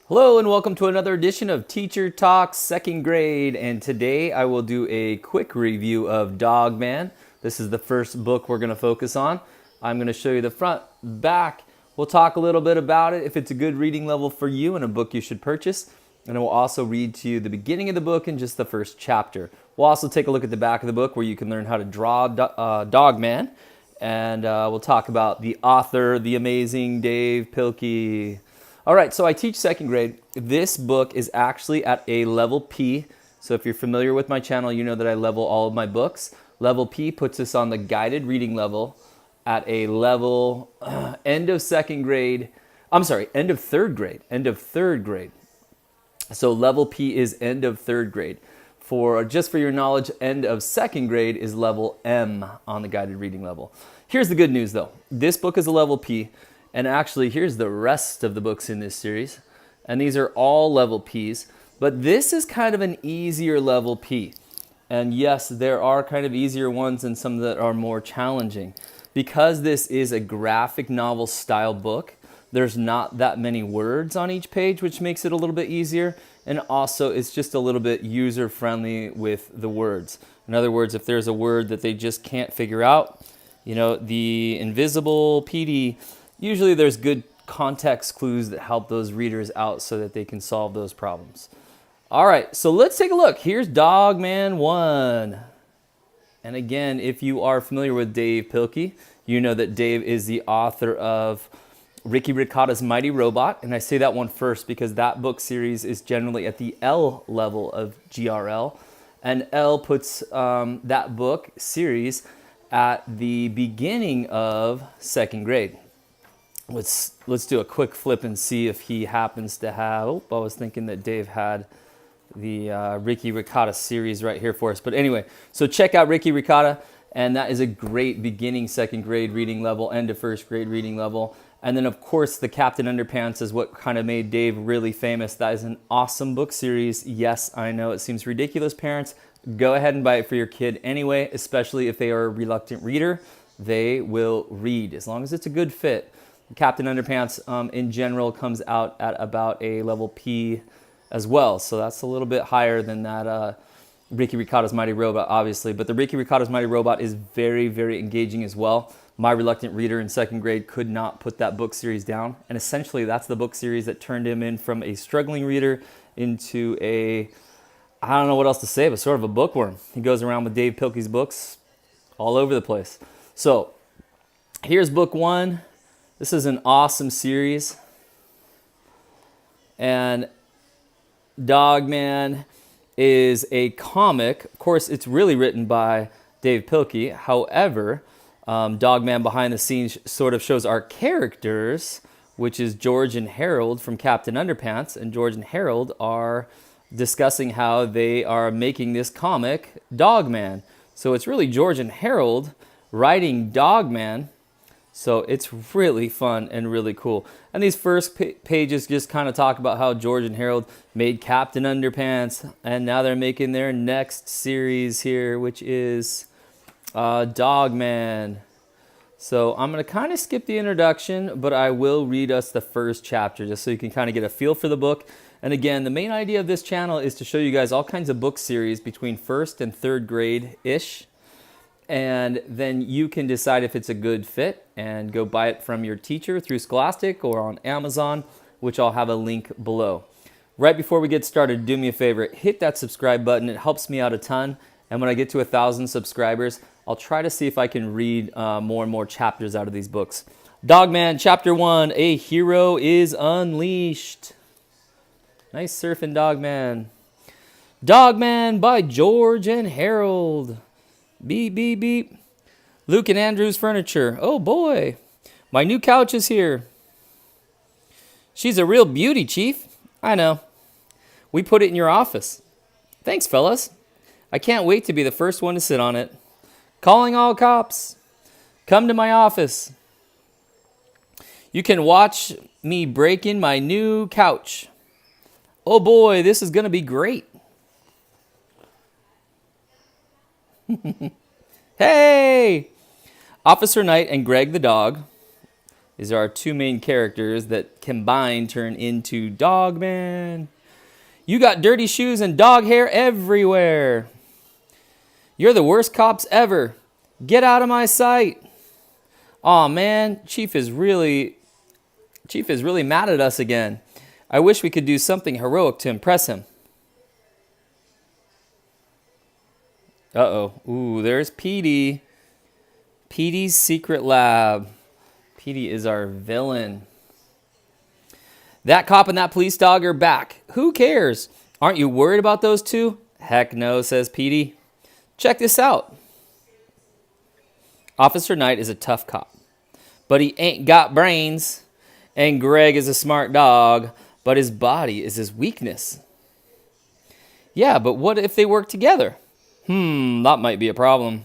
Hello and welcome to another edition of Teacher Talk second grade, and today I will do a quick review of Dog Man. This is the first book we're going to focus on. I'm going to show you the front, back. We'll talk a little bit about it, if it's a good reading level for you and a book you should purchase. And I will also read to you the beginning of the book and just the first chapter. We'll also take a look at the back of the book where you can learn how to draw Dog Man. And we'll talk about the author, the amazing Dav Plikey. All right, so I teach second grade. This book is actually at a level P. So if you're familiar with my channel, you know that I level all of my books. Level P puts us on the guided reading level at a level end of second grade. I'm sorry, end of third grade. End of third grade. So level P is end of third grade. Just for your knowledge, end of second grade is level M on the guided reading level. Here's the good news though. This book is a level P. And actually, here's the rest of the books in this series. And these are all level Ps. But this is kind of an easier level P. And yes, there are kind of easier ones and some that are more challenging. Because this is a graphic novel style book, there's not that many words on each page, which makes it a little bit easier. And also, it's just a little bit user-friendly with the words. In other words, if there's a word that they just can't figure out, the invisible PD, usually there's good context clues that help those readers out so that they can solve those problems. All right, so let's take a look. Here's Dog Man 1. And again, if you are familiar with Dav Plikey, you know that Dave is the author of Ricky Ricotta's Mighty Robot. And I say that one first because that book series is generally at the L level of GRL. And L puts that book series at the beginning of second grade. Let's do a quick flip and see if he happens to have. I was thinking that Dave had the Ricky Ricotta series right here for us. But anyway, so check out Ricky Ricotta, and that is a great beginning second grade reading level, end of first grade reading level. And then, of course, the Captain Underpants is what kind of made Dave really famous. That is an awesome book series. Yes, I know it seems ridiculous, parents. Go ahead and buy it for your kid anyway, especially if they are a reluctant reader. They will read, as long as it's a good fit. Captain Underpants in general comes out at about a level P as well. So that's a little bit higher than that Ricky Ricotta's Mighty Robot, obviously. But the Ricky Ricotta's Mighty Robot is very, very engaging as well. My reluctant reader in second grade could not put that book series down. And essentially, that's the book series that turned him in from a struggling reader into I don't know what else to say, but sort of a bookworm. He goes around with Dav Plikey's books all over the place. So here's book 1. This is an awesome series. And Dog Man is a comic. Of course, it's really written by Dav Plikey. However, Dog Man behind the scenes sort of shows our characters, which is George and Harold from Captain Underpants. And George and Harold are discussing how they are making this comic, Dog Man. So it's really George and Harold writing Dog Man. So it's really fun and really cool. And these first pages just kind of talk about how George and Harold made Captain Underpants. And now they're making their next series here, which is Dog Man. So I'm going to kind of skip the introduction, but I will read us the first chapter just so you can kind of get a feel for the book. And again, the main idea of this channel is to show you guys all kinds of book series between first and third grade-ish. And then you can decide if it's a good fit and go buy it from your teacher through Scholastic or on Amazon, which I'll have a link below. Right before we get started, do me a favor, hit that subscribe button. It helps me out a ton. And when I get to 1,000 subscribers, I'll try to see if I can read more and more chapters out of these books. Dog Man, Chapter 1, A Hero is Unleashed. Nice surfing, Dog Man. Dog Man by George and Harold. Beep, beep, beep. Luke and Andrew's furniture. Oh boy, my new couch is here. She's a real beauty, Chief. I know. We put it in your office. Thanks, fellas. I can't wait to be the first one to sit on it. Calling all cops. Come to my office. You can watch me break in my new couch. Oh boy, this is going to be great. Hey! Officer Knight and Greg the dog These are our two main characters that combined turn into Dogman. You got dirty shoes and dog hair everywhere. You're the worst cops ever. Get out of my sight. Aw, man, Chief is really mad at us again. I wish we could do something heroic to impress him. Uh-oh. Ooh, there's Petey. Petey's secret lab. Petey is our villain. That cop and that police dog are back. Who cares? Aren't you worried about those two? Heck no, says Petey. Check this out. Officer Knight is a tough cop, but he ain't got brains. And Greg is a smart dog, but his body is his weakness. Yeah, but what if they work together? That might be a problem.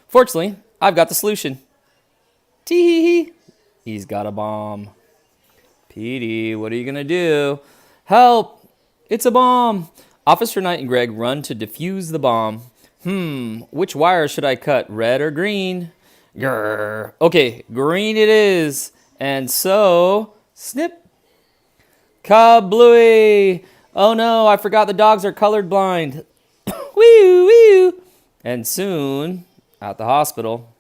Fortunately, I've got the solution. Tee-hee-hee. He's got a bomb. Petey, what are you going to do? Help! It's a bomb. Officer Knight and Greg run to defuse the bomb. Which wire should I cut, red or green? Grrr. Okay, green it is. And so, snip. Kablooey! Oh no, I forgot the dogs are colorblind. Wee wee. And soon, at the hospital.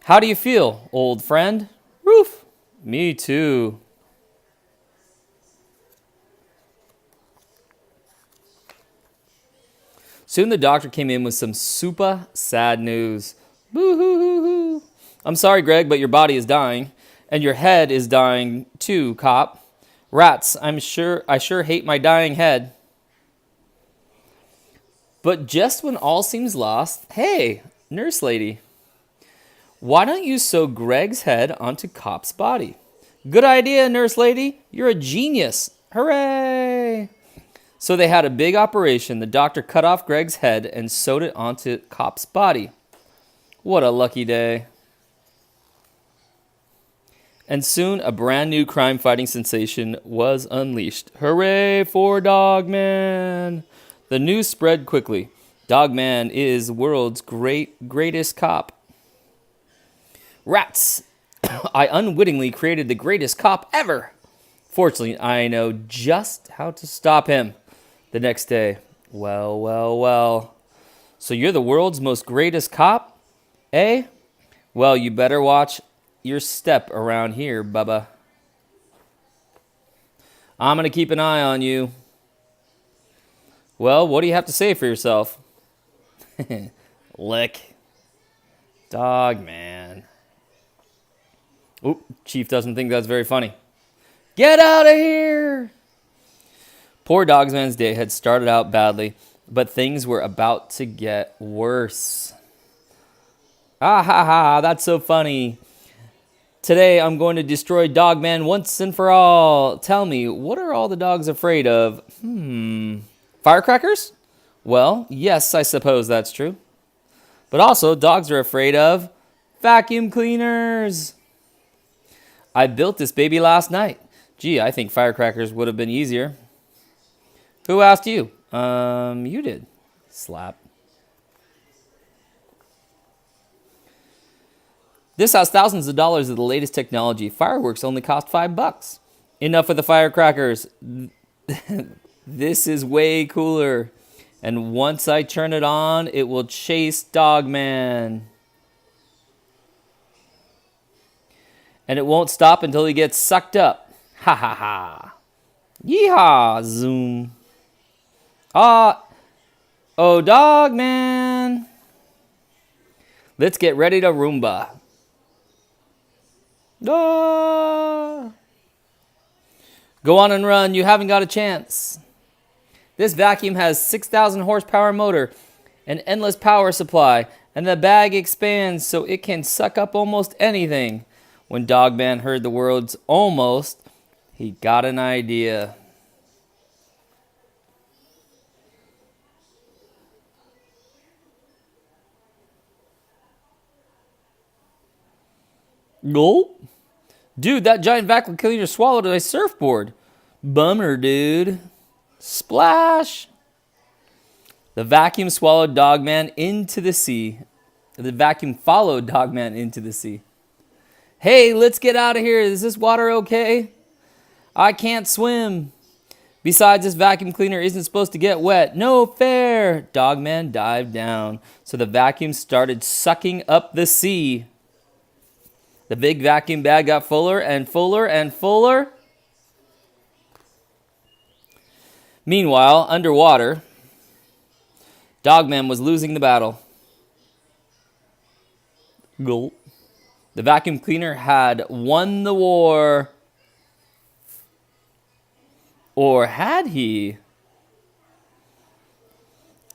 How do you feel, old friend? Roof. Me too. Soon the doctor came in with some super sad news. Boo-hoo-hoo-hoo. I'm sorry, Greg, but your body is dying. And your head is dying too, cop. Rats, I sure hate my dying head. But just when all seems lost, hey, nurse lady. Why don't you sew Greg's head onto Cop's body? Good idea, nurse lady. You're a genius. Hooray! So they had a big operation. The doctor cut off Greg's head and sewed it onto Cop's body. What a lucky day. And soon a brand new crime-fighting sensation was unleashed. Hooray for Dogman! The news spread quickly. Dogman is the world's greatest cop. Rats! I unwittingly created the greatest cop ever. Fortunately, I know just how to stop him. The next day, well. So you're the world's most greatest cop? Eh? Well, you better watch your step around here, Bubba. I'm going to keep an eye on you. Well, what do you have to say for yourself? Lick. Dogman. Oop, Chief doesn't think that's very funny. Get out of here! Poor Dogman's day had started out badly, but things were about to get worse. Ah ha ha, that's so funny. Today I'm going to destroy Dogman once and for all. Tell me, what are all the dogs afraid of? Firecrackers? Well, yes, I suppose that's true. But also, dogs are afraid of vacuum cleaners. I built this baby last night. Gee, I think firecrackers would have been easier. Who asked you? You did. Slap. This has thousands of dollars of the latest technology. Fireworks only cost $5. Enough with the firecrackers. This is way cooler. And once I turn it on, it will chase Dogman. And it won't stop until he gets sucked up. Ha ha ha. Yeehaw, zoom. Oh, Dogman. Let's get ready to Roomba. Ah. Go on and run. You haven't got a chance. This vacuum has 6,000 horsepower motor, an endless power supply, and the bag expands so it can suck up almost anything. When Dogman heard the words almost, he got an idea. Gulp. Dude, that giant vacuum cleaner swallowed my surfboard. Bummer, dude. Splash. The vacuum swallowed Dogman into the sea. The vacuum followed Dogman into the sea. Hey, let's get out of here. Is this water okay? I can't swim. Besides, this vacuum cleaner isn't supposed to get wet. No fair. Dogman dived down, so the vacuum started sucking up the sea. The big vacuum bag got fuller and fuller and fuller. Meanwhile, underwater, Dogman was losing the battle. Gulp. The vacuum cleaner had won the war. Or had he?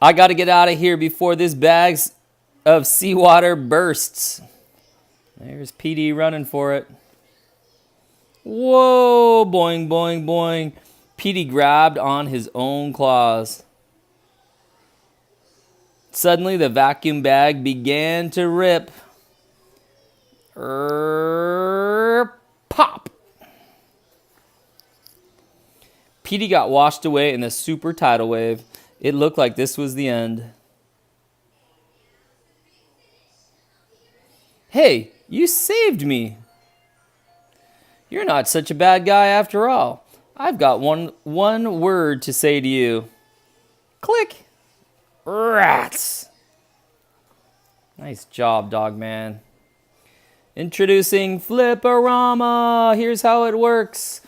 I got to get out of here before this bag of seawater bursts. There's PD running for it. Whoa, boing, boing, boing. PD grabbed on his own claws. Suddenly, the vacuum bag began to rip. Pop! PD got washed away in the super tidal wave. It looked like this was the end. Hey, you saved me. You're not such a bad guy after all. I've got one word to say to you. Click. Rats. Nice job, Dogman. Introducing Flip-A-Rama. Here's how it works.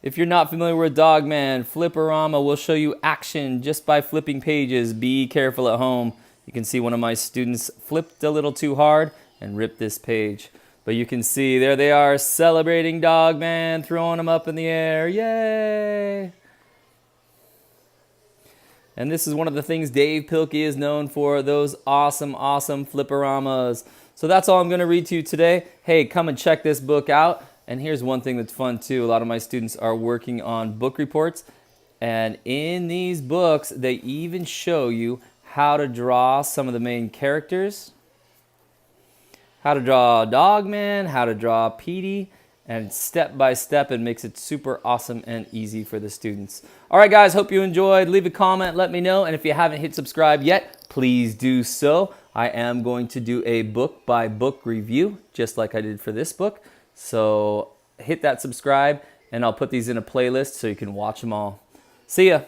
If you're not familiar with Dogman, Flip-A-Rama will show you action just by flipping pages. Be careful at home. You can see one of my students flipped a little too hard and ripped this page. But you can see there they are celebrating Dogman, throwing him up in the air. Yay! And this is one of the things Dav Plikey is known for, those awesome, awesome Flip-A-Ramas. So that's all I'm going to read to you today. Hey, come and check this book out. And here's one thing that's fun too. A lot of my students are working on book reports. And in these books, they even show you how to draw some of the main characters, how to draw Dogman, how to draw PD, and step by step, it makes it super awesome and easy for the students. All right, guys, hope you enjoyed. Leave a comment, let me know. And if you haven't hit subscribe yet, please do so. I am going to do a book by book review, just like I did for this book. So hit that subscribe, and I'll put these in a playlist so you can watch them all. See ya.